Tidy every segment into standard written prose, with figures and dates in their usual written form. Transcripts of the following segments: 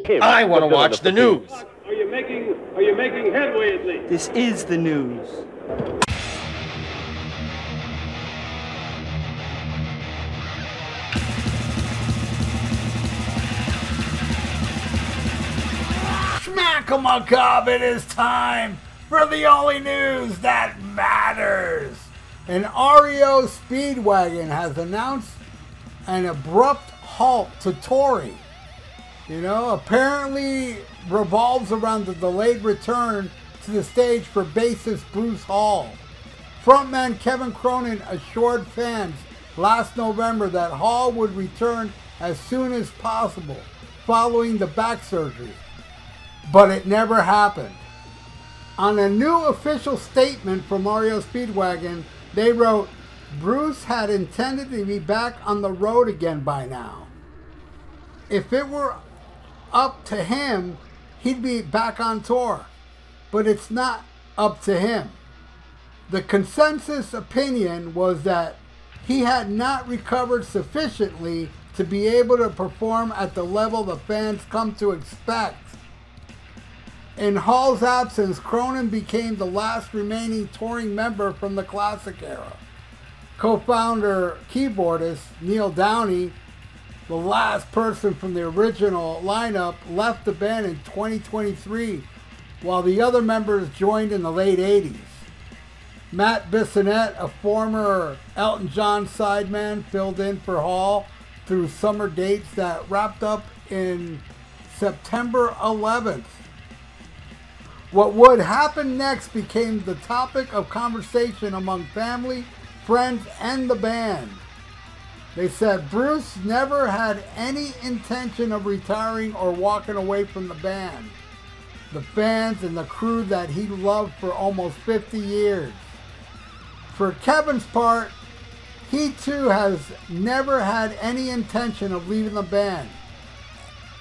I want to watch the news. Are you making headway at least? This is the news. Schmack-a-macabre, it is time for the only news that matters. An REO Speedwagon has announced an abrupt halt to touring. Apparently revolves around the delayed return to the stage for bassist Bruce Hall. Frontman Kevin Cronin assured fans last November that Hall would return as soon as possible following the back surgery, but it never happened. On a new official statement from REO Speedwagon, they wrote, Bruce had intended to be back on the road again by now. If it were up to him, he'd be back on tour, but it's not up to him. The consensus opinion was that he had not recovered sufficiently to be able to perform at the level the fans come to expect. In Hall's absence, Cronin became the last remaining touring member from the classic era. Co-founder keyboardist Neil Downey, the last person from the original lineup, left the band in 2023, while the other members joined in the late 80s. Matt Bissonette, a former Elton John sideman, filled in for Hall through summer dates that wrapped up in September 11th. What would happen next became the topic of conversation among family, friends, and the band. They said Bruce never had any intention of retiring or walking away from the band, the fans, and the crew that he loved for almost 50 years. For Kevin's part, he too has never had any intention of leaving the band,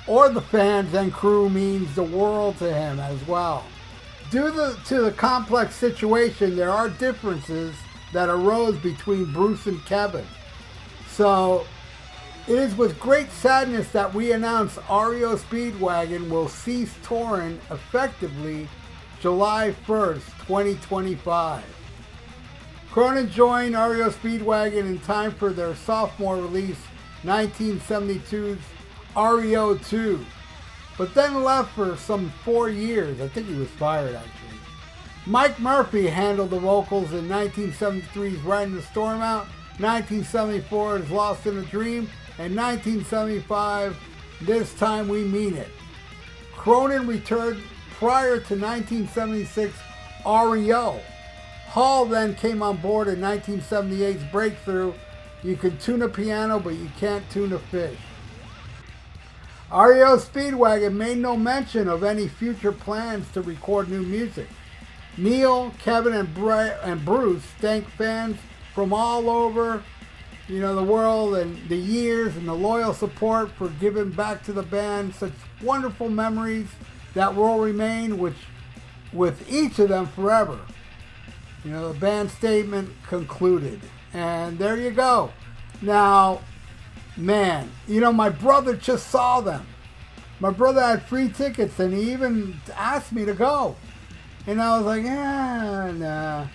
or the fans and crew means the world to him as well. Due to the complex situation, there are differences that arose between Bruce and Kevin. So, it is with great sadness that we announce REO Speedwagon will cease touring effectively July 1st, 2025. Cronin joined REO Speedwagon in time for their sophomore release, 1972's REO 2, but then left for some 4 years. I think he was fired, actually. Mike Murphy handled the vocals in 1973's Riding the Storm Out, 1974's Lost in a Dream, and 1975, This Time We Mean It. Cronin returned prior to 1976 REO. Hall then came on board in 1978's breakthrough, You Can Tune a Piano but You Can't Tune a Fish. REO Speedwagon made no mention of any future plans to record new music. Neil, Kevin, and Bruce thank fans from all over, the world and the years and the loyal support for giving back to the band such wonderful memories that will remain with each of them forever. The band statement concluded. And there you go. Now, man, my brother just saw them. My brother had free tickets and he even asked me to go. And I was like, nah.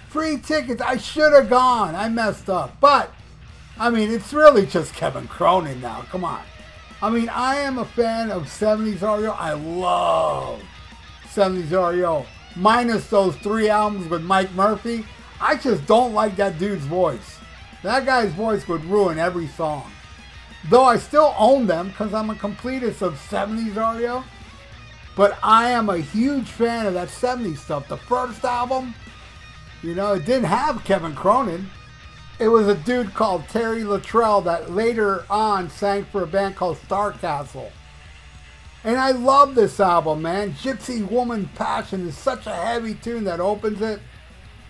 Free tickets, I should have gone. I messed up. But, it's really just Kevin Cronin now. Come on. I am a fan of 70s REO. I love 70s REO. Minus those 3 albums with Mike Murphy. I just don't like that dude's voice. That guy's voice would ruin every song. Though I still own them because I'm a completist of 70s REO. But I am a huge fan of that 70s stuff. The first album, it didn't have Kevin Cronin. It was a dude called Terry Luttrell that later on sang for a band called Starcastle. And I love this album, man. Gypsy Woman Passion is such a heavy tune that opens it.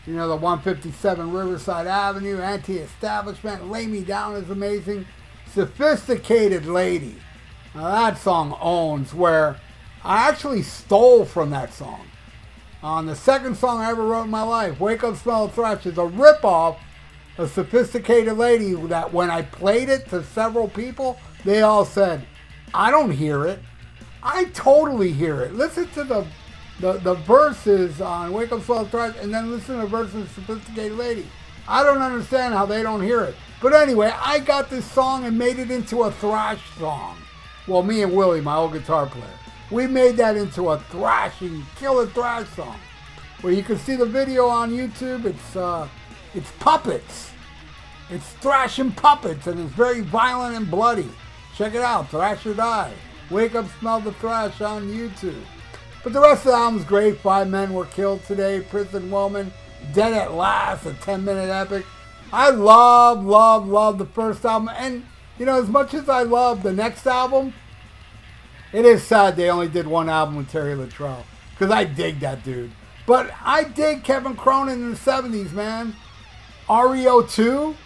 The 157 Riverside Avenue, Anti-Establishment, Lay Me Down is amazing. Sophisticated Lady. Now that song owns, where I actually stole from that song. On the second song I ever wrote in my life, Wake Up Smell Thrash, is a ripoff of Sophisticated Lady that when I played it to several people, they all said, I don't hear it. I totally hear it. Listen to the verses on Wake Up Swell Thrash, and then listen to the verses of Sophisticated Lady. I don't understand how they don't hear it. But anyway, I got this song and made it into a thrash song. Well, me and Willie, my old guitar player, we made that into a thrashing, killer thrash song. Well, you can see the video on YouTube. It's puppets. It's thrashing puppets, and it's very violent and bloody. Check it out, Thrash or Die. Wake Up, Smell the Thrash on YouTube. But the rest of the album's great. 5 men were killed today. Prison Woman, Dead at Last, a 10-minute epic. I love the first album. And, you know, as much as I love the next album, it is sad they only did one album with Terry Luttrell. Because I dig that dude. But I dig Kevin Cronin in the 70s, man. REO 2,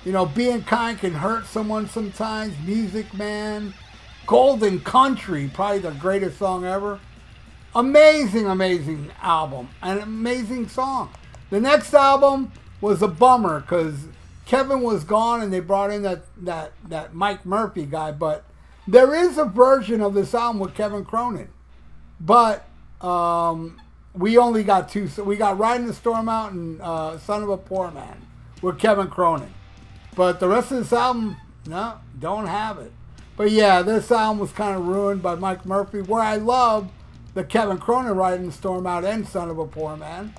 you know, Being Kind Can Hurt Someone Sometimes. Music Man. Golden Country, probably the greatest song ever. Amazing album. An amazing song. The next album was a bummer because Kevin was gone and they brought in that Mike Murphy guy. But there is a version of this album with Kevin Cronin. But we only got 2. So we got Riding the Storm Out and Son of a Poor Man with Kevin Cronin. But the rest of this album, no, don't have it. But yeah, this album was kind of ruined by Mike Murphy, where I love the Kevin Cronin Riding the Storm Out and Son of a Poor Man.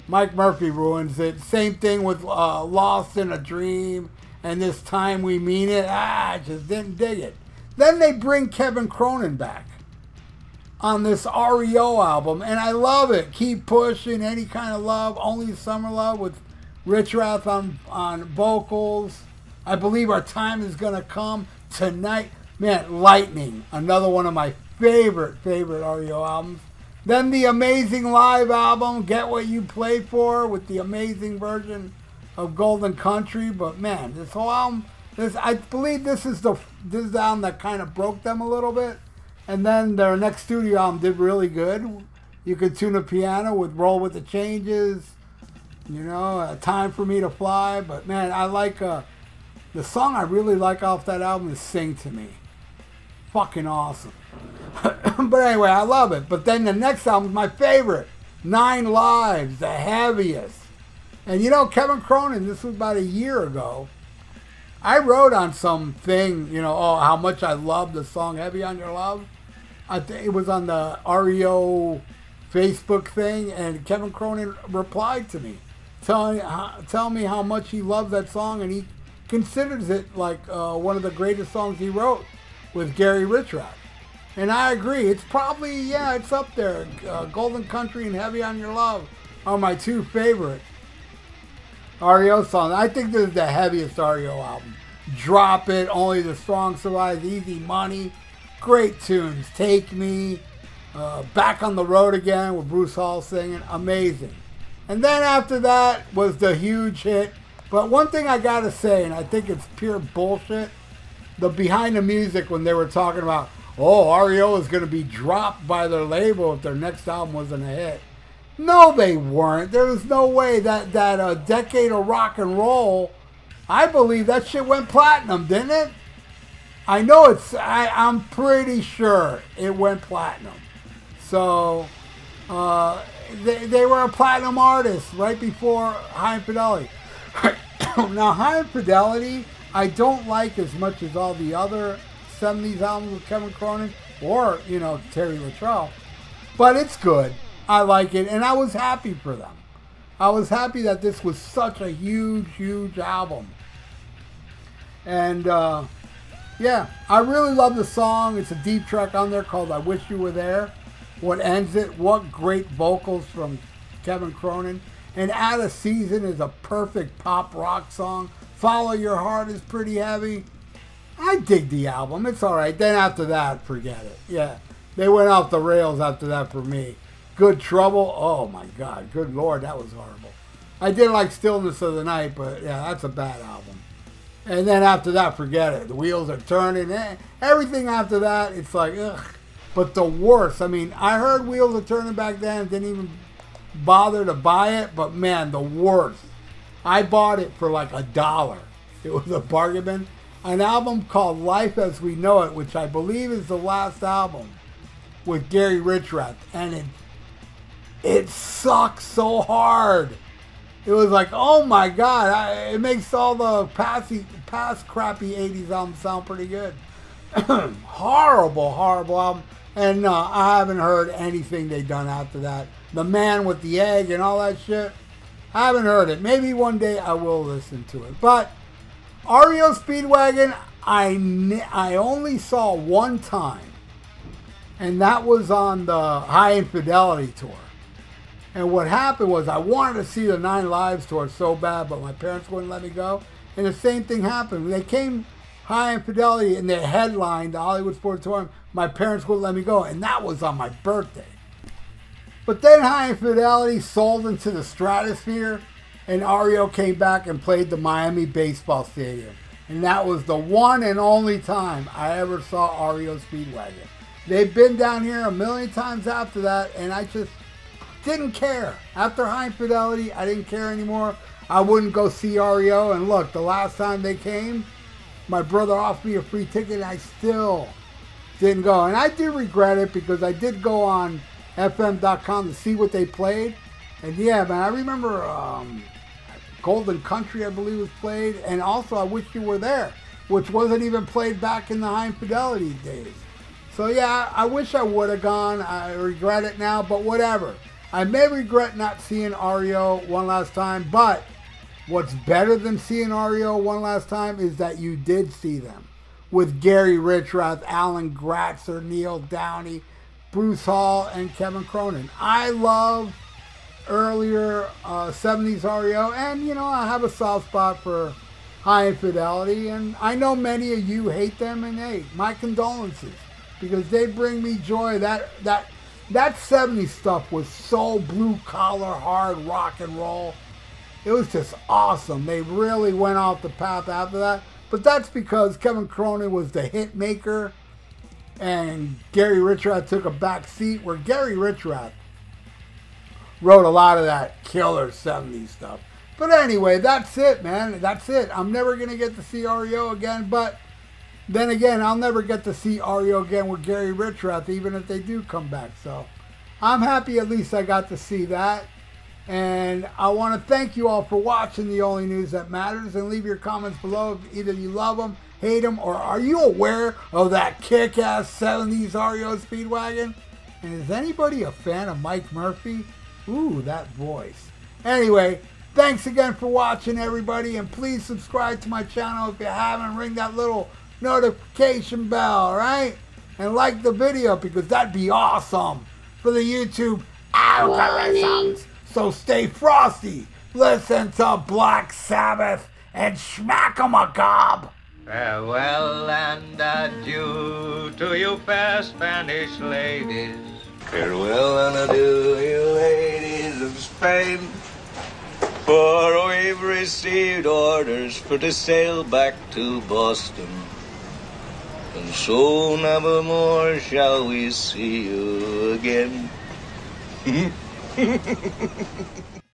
Mike Murphy ruins it. Same thing with Lost in a Dream and This Time We Mean It. I just didn't dig it. Then they bring Kevin Cronin back on this REO album, and I love it. Keep Pushing, Any Kind of Love, Only Summer Love with Rich Rath on vocals. I Believe Our Time Is Gonna Come Tonight. Man, Lightning, another one of my favorite REO albums. Then the amazing live album, Get What You Play For, with the amazing version of Golden Country. But man, this whole album, I believe this is the album that kind of broke them a little bit. And then their next studio album did really good. You Could Tune a Piano with Roll With the Changes, you know, Time for Me to Fly. But man, I like, the song I really like off that album is Sing to Me. Fucking awesome. But anyway, I love it. But then the next album is my favorite, 9 Lives, the heaviest. And you know, Kevin Cronin, this was about a year ago. I wrote on something, you know, how much I love the song Heavy on Your Love. I think it was on the REO Facebook thing, and Kevin Cronin replied to me, tell me how much he loves that song, and he considers it like one of the greatest songs he wrote with Gary Richrath. And I agree. It's probably, yeah, it's up there. Golden Country and Heavy on Your Love are my 2 favorite REO songs. I think this is the heaviest REO album. Drop It, Only the Strong Survive, Easy Money. Great tunes. Take Me, Back on the Road Again with Bruce Hall singing. Amazing. And then after that was the huge hit. But one thing I gotta say, and I think it's pure bullshit, the behind the music when they were talking about, oh, REO is going to be dropped by their label if their next album wasn't a hit. No, they weren't. There was no way that decade of rock and roll, I believe that shit went platinum, didn't it? I know I'm pretty sure it went platinum. So, they were a platinum artist right before High Infidelity. Now, High Infidelity, I don't like as much as all the other 70s albums with Kevin Cronin or, you know, Terry Luttrell. But it's good. I like it, and I was happy for them. I was happy that this was such a huge album. And, yeah, I really love the song. It's a deep track on there called I Wish You Were There. What ends it? What great vocals from Kevin Cronin. And Out of Season is a perfect pop rock song. Follow Your Heart is pretty heavy. I dig the album. It's all right. Then after that, forget it. Yeah, they went off the rails after that for me. Good Trouble. Oh, my God. Good Lord, that was horrible. I did like Stillness of the Night, but, yeah, that's a bad album. And then after that, forget it. The Wheels Are Turning. Everything after that, it's like, ugh. But the worst, I mean, I heard Wheels Are Turning back then. Didn't even bother to buy it. But, man, the worst. I bought it for like $1. It was a bargain bin. An album called Life as We Know It, which I believe is the last album with Gary Richrath, and it sucks so hard. It was like, oh my God, it makes all the past crappy 80s albums sound pretty good. Horrible album. And I haven't heard anything they've done after that. The Man with the Egg and all that shit. I haven't heard it. Maybe one day I will listen to it. But REO Speedwagon, I only saw one time. And that was on the High Infidelity tour. And what happened was I wanted to see the 9 Lives tour so bad, but my parents wouldn't let me go. And the same thing happened. They came High Infidelity and they headlined the Hollywood Sports Tour. My parents wouldn't let me go, and that was on my birthday. But then High Infidelity sold into the stratosphere, and REO came back and played the Miami Baseball Stadium. And that was the one and only time I ever saw REO Speedwagon. They've been down here a million times after that, and I just didn't care. After High Infidelity, I didn't care anymore. I wouldn't go see REO. And look, the last time they came, my brother offered me a free ticket, and I still didn't go. And I do regret it because I did go on FM.com to see what they played. And yeah, man, I remember Golden Country, I believe, was played. And also I Wish You Were There, which wasn't even played back in the High Infidelity days. So yeah, I wish I would have gone. I regret it now, but whatever. I may regret not seeing REO one last time, but what's better than seeing REO one last time is that you did see them. With Gary Richrath, Alan Gratzer, Neil Downey, Bruce Hall, and Kevin Cronin. I love earlier 70s REO, and you know, I have a soft spot for High Infidelity, and I know many of you hate them, and hey, my condolences, because they bring me joy. That 70s stuff was so blue-collar, hard rock and roll. It was just awesome. They really went off the path after that. But that's because Kevin Cronin was the hit maker and Gary Richrath took a back seat, where Gary Richrath wrote a lot of that killer 70s stuff. But anyway, that's it, man. That's it. I'm never going to get to see REO again. But then again, I'll never get to see REO again with Gary Richrath, even if they do come back. So I'm happy at least I got to see that. And I want to thank you all for watching The Only News That Matters, and leave your comments below if either you love them, hate them, or are you aware of that kick-ass 70s REO Speedwagon? And is anybody a fan of Mike Murphy? Ooh, that voice. Anyway, thanks again for watching, everybody, and please subscribe to my channel if you haven't. Ring that little notification bell, all right? And like the video, because that'd be awesome for the YouTube algorithms. So stay frosty, listen to Black Sabbath, and smack 'em a gob. Farewell and adieu to you fair Spanish ladies. Farewell and adieu, you ladies of Spain, for we've received orders for to sail back to Boston, and so never more shall we see you again.